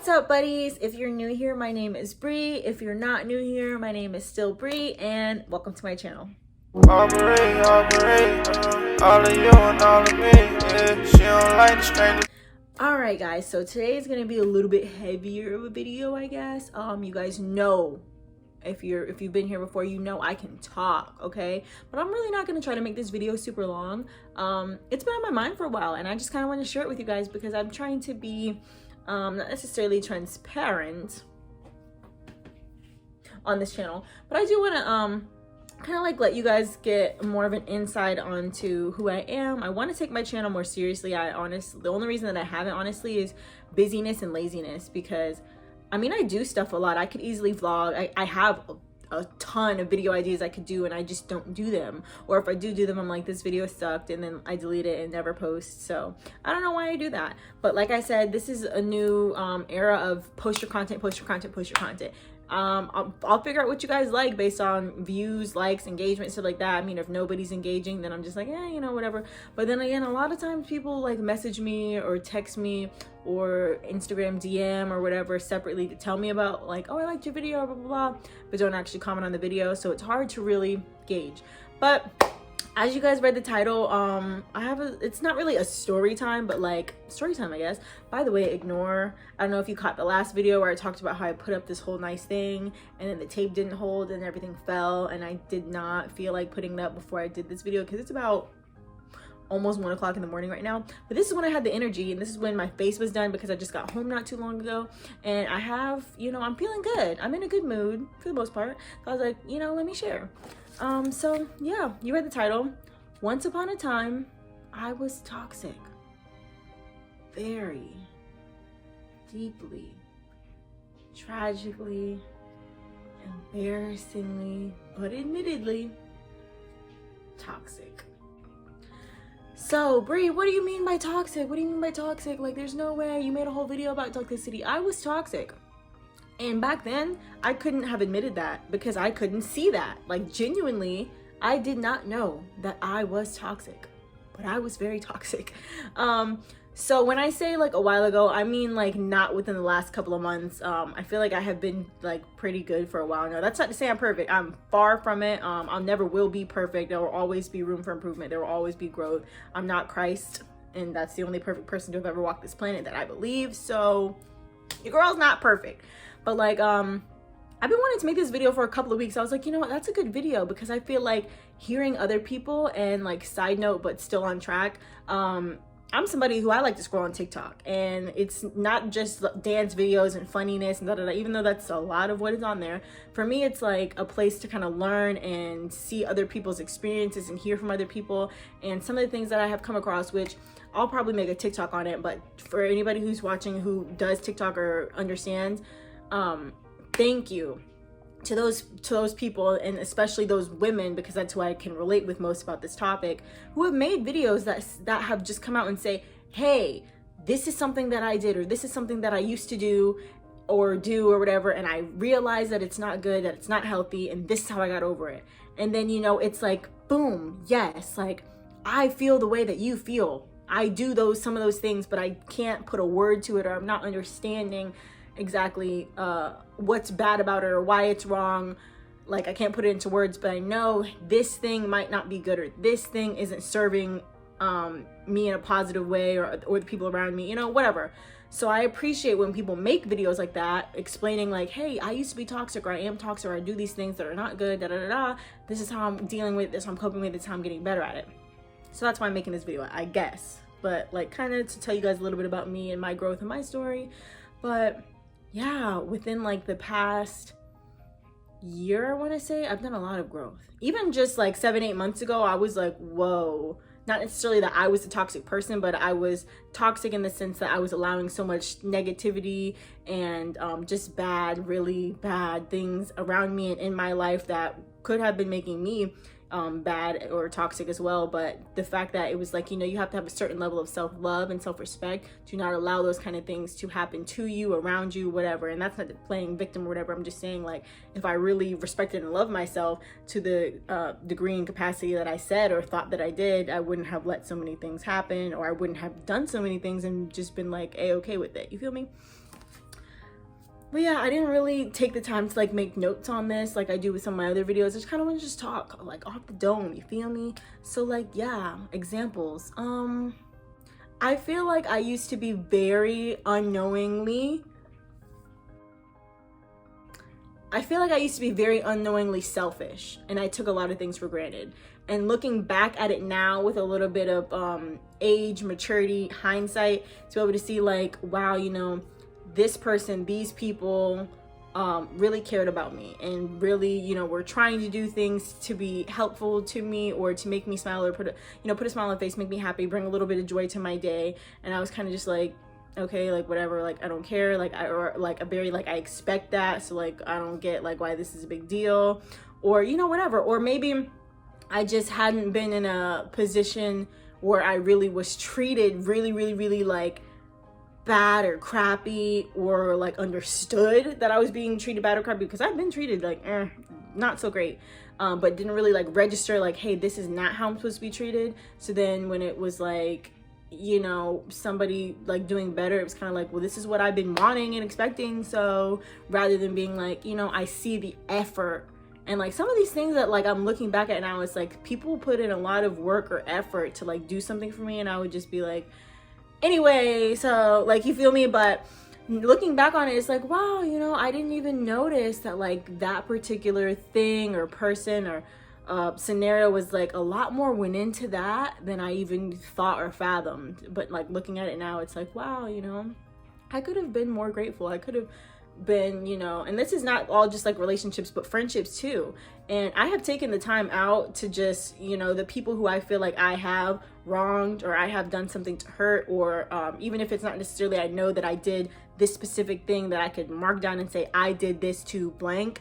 What's up, buddies? If you're new here, my name is Bree. If you're not new here, my name is still Bree, and welcome to my channel. All of you and all of me, yeah. She don't like the stranger. Alright guys, so today is gonna be a little bit heavier of a video, I guess. You guys know, if you've been here before, you know I can talk, okay? But I'm really not gonna try to make this video super long. It's been on my mind for a while, and I just kind of want to share it with you guys because I'm trying to be not necessarily transparent on this channel, but I do want to kind of like let you guys get more of an insight onto who I am. I want to take my channel more seriously. The only reason that I haven't, honestly, is busyness and laziness, because I mean, I do stuff a lot. I could easily vlog. I have a ton of video ideas I could do, and I just don't do them. Or if I do them, I'm like, this video sucked, and then I delete it and never post. So I don't know why I do that. But like I said, this is a new era of post your content, post your content, post your content. I'll figure out what you guys like based on views, likes, engagement, stuff like that. I mean, if nobody's engaging, then I'm just like, yeah, you know, whatever. But then again, a lot of times people like message me or text me or Instagram DM or whatever separately to tell me about like, oh, I liked your video, blah, blah, blah, but don't actually comment on the video. So it's hard to really gauge. But as you guys read the title, it's not really a story time, but like story time, I guess. By the way, I don't know if you caught the last video where I talked about how I put up this whole nice thing and then the tape didn't hold and everything fell, and I did not feel like putting it up before I did this video because it's about almost 1 o'clock in the morning right now. But this is when I had the energy, and this is when my face was done because I just got home not too long ago, and I have, you know, I'm feeling good. I'm in a good mood for the most part. So I was like, you know, let me share. So yeah, you read the title. Once upon a time, I was toxic. Very deeply, tragically, embarrassingly, but admittedly, toxic. So, Bree, what do you mean by toxic? What do you mean by toxic? Like, there's no way. You made a whole video about toxicity. I was toxic. And back then, I couldn't have admitted that because I couldn't see that. Like, genuinely, I did not know that I was toxic, but I was very toxic. So when I say like a while ago, I mean like not within the last couple of months. I feel like I have been like pretty good for a while now. That's not to say I'm perfect. I'm far from it. I never will be perfect. There will always be room for improvement. There will always be growth. I'm not Christ, and that's the only perfect person to have ever walked this planet that I believe. So your girl's not perfect. But like, I've been wanting to make this video for a couple of weeks. I was like, you know what, that's a good video, because I feel like hearing other people, and like side note, but still on track, I'm somebody who I like to scroll on TikTok, and it's not just dance videos and funniness and da da da, even though that's a lot of what is on there. For me, it's like a place to kind of learn and see other people's experiences and hear from other people, and some of the things that I have come across, which I'll probably make a TikTok on it, but for anybody who's watching who does TikTok or understands, thank you to those people, and especially those women, because that's who I can relate with most about this topic, who have made videos that have just come out and say, hey, this is something that I did, or this is something that I used to do or whatever, and I realized that it's not good, that it's not healthy, and this is how I got over it. And then, you know, it's like, boom, yes, like I feel the way that you feel. I do some of those things, but I can't put a word to it, or I'm not understanding exactly what's bad about it or why it's wrong. Like, I can't put it into words, but I know this thing might not be good, or this thing isn't serving me in a positive way, or the people around me, you know, whatever. So I appreciate when people make videos like that, explaining like, hey, I used to be toxic, or I am toxic, or I do these things that are not good, da da da da. This is how I'm dealing with this, how I'm coping with this, how I'm getting better at it. So that's why I'm making this video, I guess. But like, kind of to tell you guys a little bit about me and my growth and my story. But yeah, within like the past year, I want to say, I've done a lot of growth. Even just like 7-8 months ago, I was like, whoa. Not necessarily that I was a toxic person, but I was toxic in the sense that I was allowing so much negativity and just really bad things around me and in my life that could have been making me bad or toxic as well. But the fact that it was like, you know, you have to have a certain level of self-love and self-respect to not allow those kind of things to happen to you, around you, whatever. And that's not playing victim or whatever. I'm just saying, like, if I really respected and loved myself to the degree and capacity that I said or thought that I did, I wouldn't have let so many things happen, or I wouldn't have done so many things and just been like A-okay with it. You feel me? But yeah, I didn't really take the time to like make notes on this like I do with some of my other videos. I just kind of want to just talk like off the dome, you feel me? So like, yeah, examples. I feel like I used to be very unknowingly selfish, and I took a lot of things for granted. And looking back at it now with a little bit of age, maturity, hindsight, to be able to see like, wow, you know, this person, these people really cared about me and really, you know, were trying to do things to be helpful to me or to make me smile or put a smile on my face, make me happy, bring a little bit of joy to my day. And I was kind of just like, okay, like whatever, like I don't care, like I expect that, so like I don't get like why this is a big deal, or you know, whatever. Or maybe I just hadn't been in a position where I really was treated really like bad or crappy, or like understood that I was being treated bad or crappy, because I've been treated like not so great, but didn't really like register like, hey, this is not how I'm supposed to be treated. So then when it was like, you know, somebody like doing better, it was kind of like, well, this is what I've been wanting and expecting. So rather than being like, you know, I see the effort and like some of these things that like I'm looking back at now, it's like people put in a lot of work or effort to like do something for me, and I would just be like, anyway, so like, you feel me? But looking back on it, it's like, wow, you know, I didn't even notice that like that particular thing or person or scenario was like a lot more went into that than I even thought or fathomed. But like looking at it now, it's like, wow, you know, I could have been more grateful. I could have been, you know, and this is not all just like relationships, but friendships too. And I have taken the time out to just, you know, the people who I feel like I have wronged or I have done something to hurt, or even if it's not necessarily, I know that I did this specific thing that I could mark down and say I did this to blank,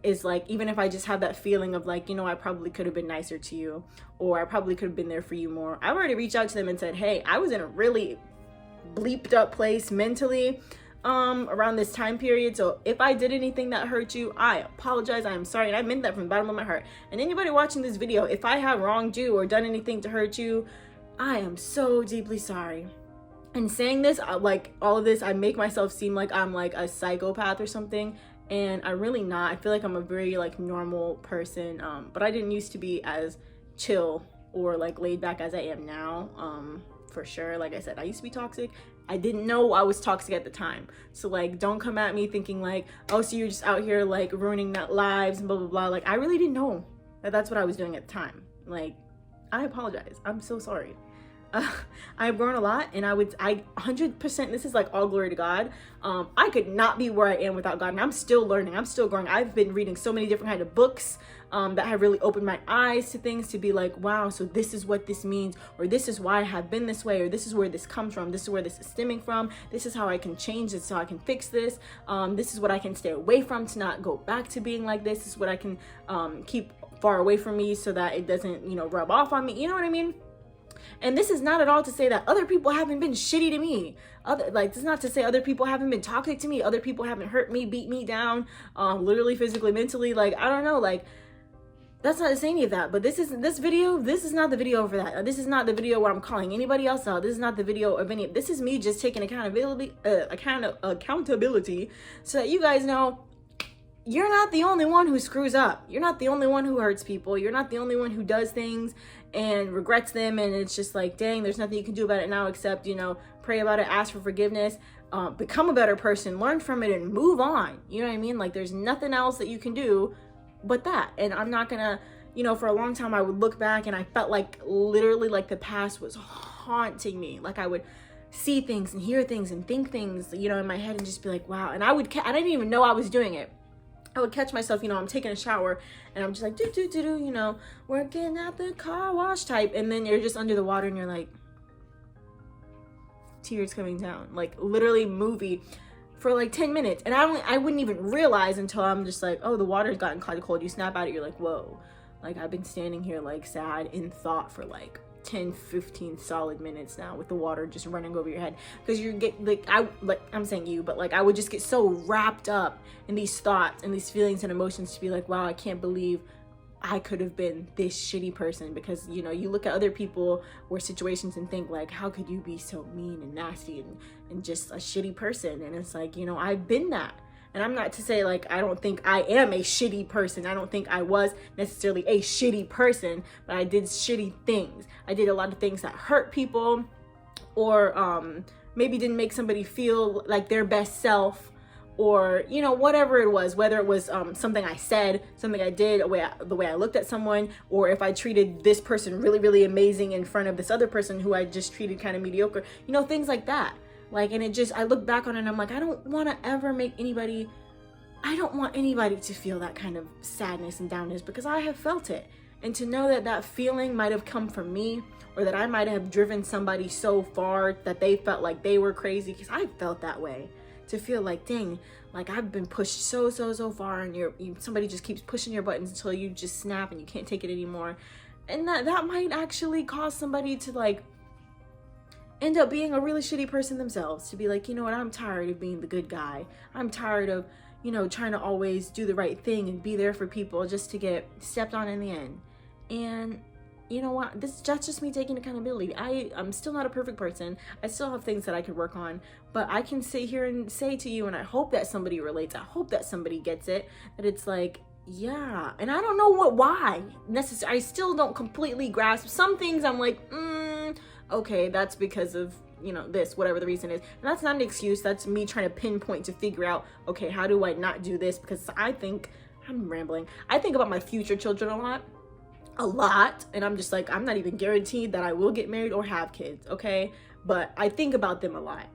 is like, even if I just have that feeling of like, you know, I probably could have been nicer to you, or I probably could have been there for you more, I've already reached out to them and said, hey, I was in a really bleeped up place mentally around this time period, so if I did anything that hurt you, I apologize, I am sorry, and I meant that from the bottom of my heart. And anybody watching this video, if I have wronged you or done anything to hurt you, I am so deeply sorry. And saying this, like all of this, I make myself seem like I'm like a psychopath or something, and I'm really not. I feel like I'm a very like normal person, but I didn't used to be as chill or like laid back as I am now, for sure. Like I said, I used to be toxic. I didn't know I was toxic at the time. So like, don't come at me thinking like, oh, so you're just out here like ruining lives and blah, blah, blah. Like, I really didn't know that that's what I was doing at the time. Like, I apologize. I'm so sorry. I've grown a lot, and I 100%, this is like all glory to God. I could not be where I am without God, and I'm still learning. I'm still growing. I've been reading so many different kind of books that have really opened my eyes to things, to be like, wow, so this is what this means, or this is why I have been this way, or this is where this comes from, this is where this is stemming from, this is how I can change this, so I can fix this, this is what I can stay away from to not go back to being like this is what I can keep far away from me so that it doesn't, you know, rub off on me, you know what I mean? And this is not at all to say that other people haven't been shitty to me. This is not to say other people haven't been toxic to me. Other people haven't hurt me, beat me down, literally, physically, mentally. Like, I don't know. Like, that's not to say any of that. But this is not the video for that. This is not the video where I'm calling anybody else out. This is not the video of any. This is me just taking accountability, so that you guys know you're not the only one who screws up. You're not the only one who hurts people. You're not the only one who does things and regrets them, and it's just like, dang, there's nothing you can do about it now except, you know, pray about it, ask for forgiveness, become a better person, learn from it, and move on. You know what I mean? Like, there's nothing else that you can do but that. And I'm not gonna, you know, for a long time I would look back and I felt like literally like the past was haunting me. Like, I would see things and hear things and think things, you know, in my head, and just be like, wow. And I didn't even know I was doing it. I would catch myself, you know, I'm taking a shower and I'm just like, do, you know, working at the car wash type. And then you're just under the water and you're like, tears coming down, like literally movie for like 10 minutes. And I wouldn't even realize until I'm just like, oh, the water's gotten kind of cold. You snap out of it, you're like, whoa, like I've been standing here like sad in thought for like 10-15 solid minutes now with the water just running over your head, because you get like, I'm saying you, but like I would just get so wrapped up in these thoughts and these feelings and emotions to be like, wow, I can't believe I could have been this shitty person. Because, you know, you look at other people or situations and think like, how could you be so mean and nasty and just a shitty person? And it's like, you know, I've been that. And I'm not to say like I don't think I am a shitty person. I don't think I was necessarily a shitty person, but I did shitty things. I did a lot of things that hurt people, or maybe didn't make somebody feel like their best self, or you know, whatever it was, whether it was something I said, something I did, the way I looked at someone, or if I treated this person really, really amazing in front of this other person who I just treated kind of mediocre, you know, things like that. Like, and it just, I look back on it and I'm like, I don't want to ever make anybody, I don't want anybody to feel that kind of sadness and downness, because I have felt it. And to know that that feeling might have come from me, or that I might have driven somebody so far that they felt like they were crazy, because I felt that way. To feel like, dang, like I've been pushed so far, and somebody just keeps pushing your buttons until you just snap and you can't take it anymore. And that might actually cause somebody to like end up being a really shitty person themselves, to be like, you know what, I'm tired of being the good guy. I'm tired of, you know, trying to always do the right thing and be there for people just to get stepped on in the end. And you know what, that's just me taking accountability. I'm still not a perfect person. I still have things that I could work on, but I can sit here and say to you, and I hope that somebody relates, I hope that somebody gets it, that it's like, yeah. And I don't know why necessarily, I still don't completely grasp some things. I'm like, okay, that's because of, you know, this, whatever the reason is. And that's not an excuse. That's me trying to pinpoint to figure out, okay, how do I not do this? Because I'm rambling. I think about my future children a lot, and I'm just like, I'm not even guaranteed that I will get married or have kids, okay? But I think about them a lot.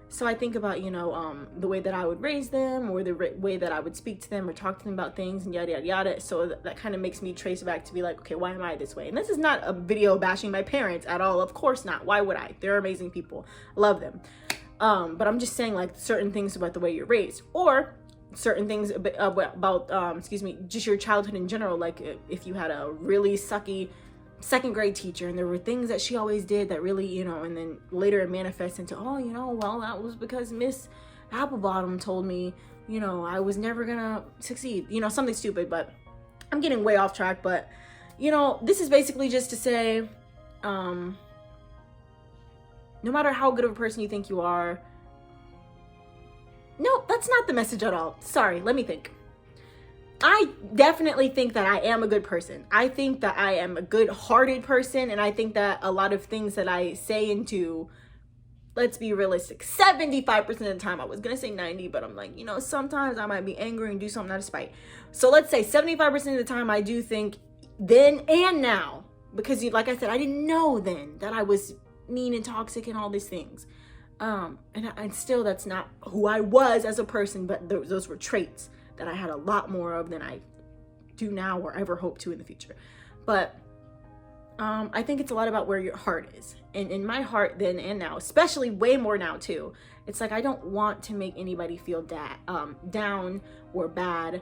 So I think about, you know, the way that I would raise them, or the way that I would speak to them or talk to them about things, and yada yada yada. So that kind of makes me trace back to be like, okay, why am I this way? And this is not a video bashing my parents at all, of course not. Why would I? They're amazing people, love them. But I'm just saying, like, certain things about the way you're raised, or certain things about just your childhood in general. Like if you had a really sucky second grade teacher, and there were things that she always did that really, you know, and then later it manifests into, oh, you know, well, that was because Miss Applebottom told me, you know, I was never gonna succeed, you know, something stupid. But I'm getting way off track. But you know, this is basically just to say, no matter how good of a person you think you are, no, that's not the message at all. Sorry, let me think. I definitely think that I am a good person. I think that I am a good-hearted person, and I think that a lot of things that I say and do, let's be realistic, 75% of the time, I was gonna say 90, but I'm like, you know, sometimes I might be angry and do something out of spite. So let's say 75% of the time I do think, then and now, because like I said, I didn't know then that I was mean and toxic and all these things. And still, that's not who I was as a person, but those were traits that I had a lot more of than I do now or ever hope to in the future. But I think it's a lot about where your heart is. And in my heart then and now, especially way more now too, it's like I don't want to make anybody feel down or bad.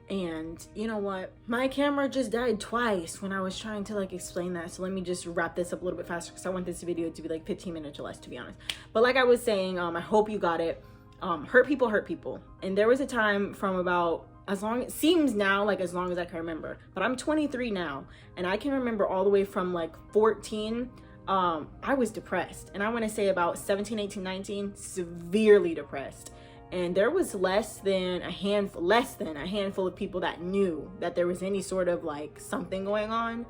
And you know what? My camera just died twice when I was trying to like explain that. So let me just wrap this up a little bit faster, because I want this video to be like 15 minutes or less, to be honest. But like I was saying, I hope you got it. Hurt people. And there was a time from about, it seems now like as long as I can remember, but I'm 23 now, and I can remember all the way from like 14, I was depressed. And I want to say about 17, 18, 19, severely depressed. And there was less than a handful of people that knew that there was any sort of like something going on.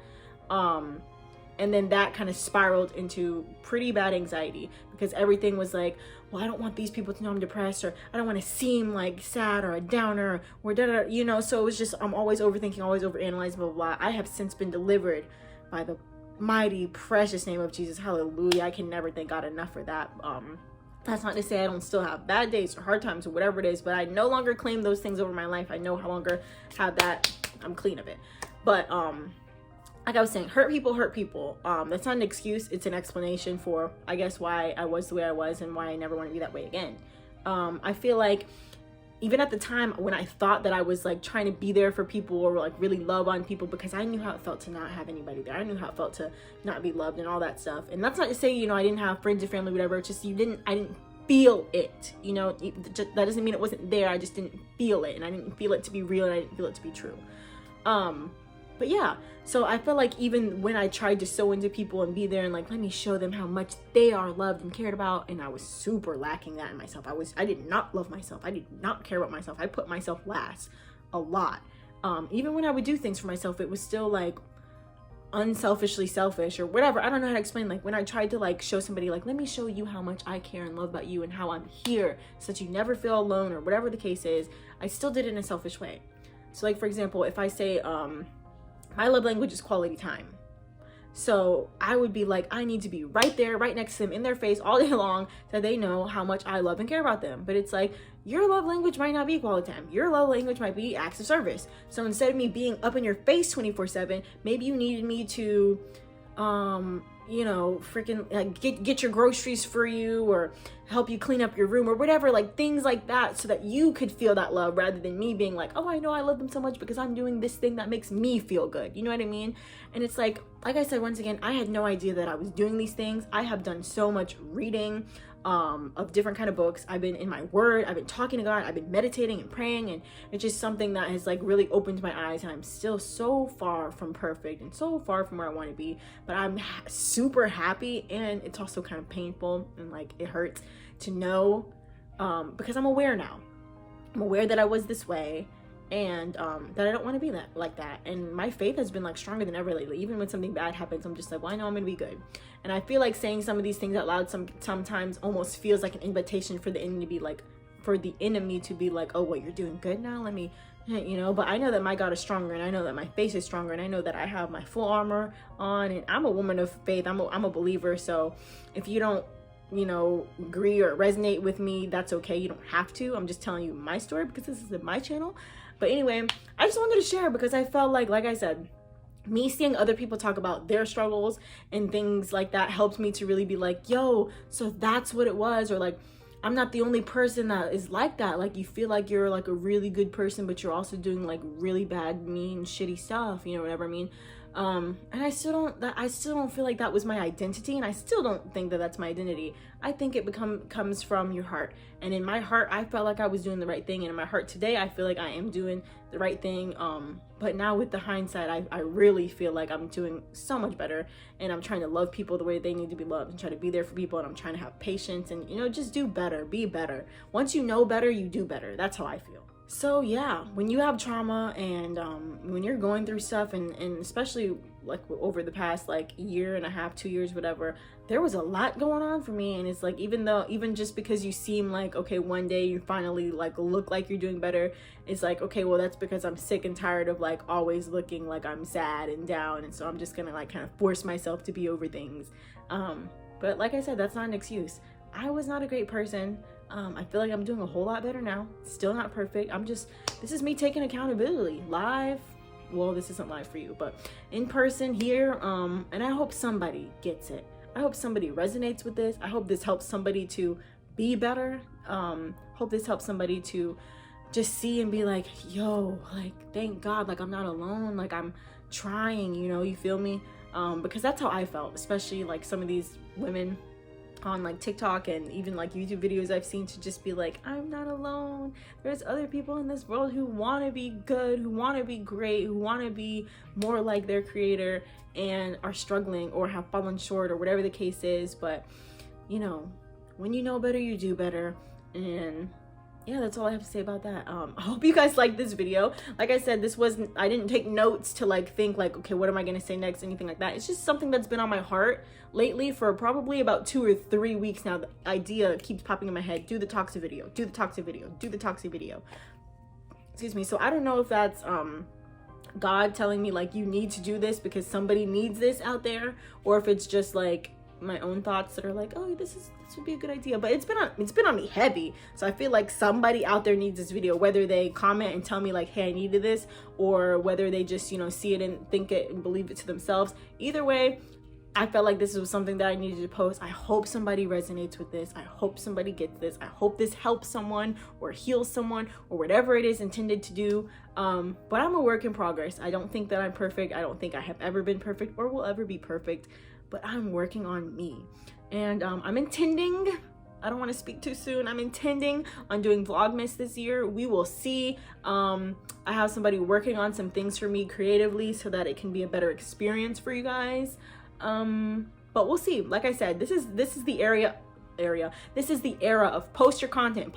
And then that kind of spiraled into pretty bad anxiety, because everything was like, well, I don't want these people to know I'm depressed, or I don't want to seem like sad or a downer or da-da, you know. So it was just, I'm always overthinking, always overanalyzing, blah, blah, blah. I have since been delivered by the mighty, precious name of Jesus. Hallelujah. I can never thank God enough for that. That's not to say I don't still have bad days or hard times or whatever it is, but I no longer claim those things over my life. I no longer have that. I'm clean of it. But like I was saying, hurt people. That's not an excuse. It's an explanation for, I guess, why I was the way I was and why I never want to be that way again. I feel like even at the time when I thought that I was like trying to be there for people or like really love on people, because I knew how it felt to not have anybody there. I knew how it felt to not be loved and all that stuff. And that's not to say, you know, I didn't have friends or family, whatever. It's just I didn't feel it, you know. That doesn't mean it wasn't there. I just didn't feel it, and I didn't feel it to be real, and I didn't feel it to be true. But yeah, so I feel like even when I tried to sew into people and be there and like, let me show them how much they are loved and cared about, and I was super lacking that in myself. I did not love myself. I did not care about myself. I put myself last a lot. Even when I would do things for myself, it was still like unselfishly selfish or whatever. I don't know how to explain. Like when I tried to like show somebody like, let me show you how much I care and love about you and how I'm here so that you never feel alone or whatever the case is, I still did it in a selfish way. So like, for example, if I say, my love language is quality time. So I would be like, I need to be right there, right next to them in their face all day long so they know how much I love and care about them. But it's like, your love language might not be quality time. Your love language might be acts of service. So instead of me being up in your face 24/7, maybe you needed me to, you know, freaking like get your groceries for you or help you clean up your room or whatever, like things like that, so that you could feel that love rather than me being like, oh, I know I love them so much because I'm doing this thing that makes me feel good. You know what I mean? And it's like I said, once again, I had no idea that I was doing these things. I have done so much reading of different kind of books. I've been in my word, I've been talking to God, I've been meditating and praying, and it's just something that has like really opened my eyes. And I'm still so far from perfect and so far from where I want to be, but I'm super happy. And it's also kind of painful and like it hurts to know, because I'm aware now. I'm aware that I was this way, and that I don't want to be like that. And my faith has been like stronger than ever lately. Even when something bad happens, I'm just like, well, I know I'm gonna be good. And I feel like saying some of these things out loud sometimes almost feels like an invitation for the enemy to be like, oh, what, you're doing good now? Let me, you know. But I know that my God is stronger, and I know that my faith is stronger, and I know that I have my full armor on, and I'm a woman of faith. I'm a believer. So if you don't, you know, agree or resonate with me, that's okay. You don't have to. I'm just telling you my story because this is my channel. But anyway, I just wanted to share because I felt like I said, me seeing other people talk about their struggles and things like that helped me to really be like, yo, so that's what it was. Or like, I'm not the only person that is like that. Like, you feel like you're like a really good person, but you're also doing like really bad, mean, shitty stuff, you know, whatever I mean. And I still don't feel like that was my identity, and I still don't think that that's my identity. I think it comes from your heart, and in my heart I felt like I was doing the right thing, and in my heart today I feel like I am doing the right thing. But now with the hindsight, I really feel like I'm doing so much better, and I'm trying to love people the way they need to be loved and try to be there for people, and I'm trying to have patience and, you know, just do better, be better. Once you know better, you do better. That's how I feel. So yeah, when you have trauma and when you're going through stuff, and especially like over the past like year and a half, 2 years, whatever, there was a lot going on for me. And it's like, even just because you seem like, okay, one day you finally like look like you're doing better, it's like, okay, well, that's because I'm sick and tired of like always looking like I'm sad and down. And so I'm just gonna like kind of force myself to be over things. But like I said, that's not an excuse. I was not a great person. I feel like I'm doing a whole lot better now. Still not perfect. This is me taking accountability live. Well, this isn't live for you, but in person here. And I hope somebody gets it. I hope somebody resonates with this. I hope this helps somebody to be better. Hope this helps somebody to just see and be like, yo, like, thank God, like I'm not alone. Like I'm trying, you know, you feel me? Because that's how I felt, especially like some of these women on like TikTok and even like YouTube videos I've seen, to just be like, I'm not alone. There's other people in this world who want to be good, who want to be great, who want to be more like their creator and are struggling or have fallen short or whatever the case is. But you know, when you know better, you do better. And yeah, that's all I have to say about that. I hope you guys liked this video. Like I said, I didn't take notes to like think like, okay, what am I gonna say next, anything like that. It's just something that's been on my heart lately for probably about 2 or 3 weeks now. The idea keeps popping in my head: do the toxic video, do the toxic video, do the toxic video. Excuse me. So I don't know if that's God telling me like, you need to do this because somebody needs this out there, or if it's just like my own thoughts that are like, oh, this would be a good idea. But it's been on me heavy, so I feel like somebody out there needs this video, whether they comment and tell me like, hey, I needed this, or whether they just, you know, see it and think it and believe it to themselves. Either way, I felt like this was something that I needed to post. I hope somebody resonates with this. I hope somebody gets this. I hope this helps someone or heals someone or whatever it is intended to do. But I'm a work in progress. I don't think that I'm perfect. I don't think I have ever been perfect or will ever be perfect, but I'm working on me. And I'm intending I don't want to speak too soon. I'm intending on doing Vlogmas this year. We will see. I have somebody working on some things for me creatively so that it can be a better experience for you guys. But we'll see. Like I said, this is the area. This is the era of post your content.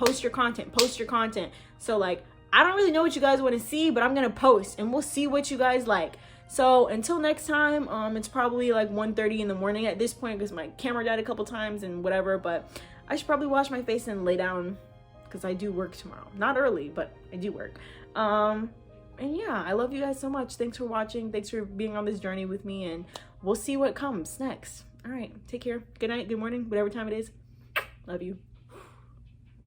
So like, I don't really know what you guys want to see, but I'm gonna post and we'll see what you guys like. So until next time, it's probably like 1:30 in the morning at this point because my camera died a couple times and whatever, but I should probably wash my face and lay down because I do work tomorrow. Not early, but I do work. And yeah, I love you guys so much. Thanks for watching. Thanks for being on this journey with me, and we'll see what comes next. All right, take care. Good night, good morning, whatever time it is. Love you.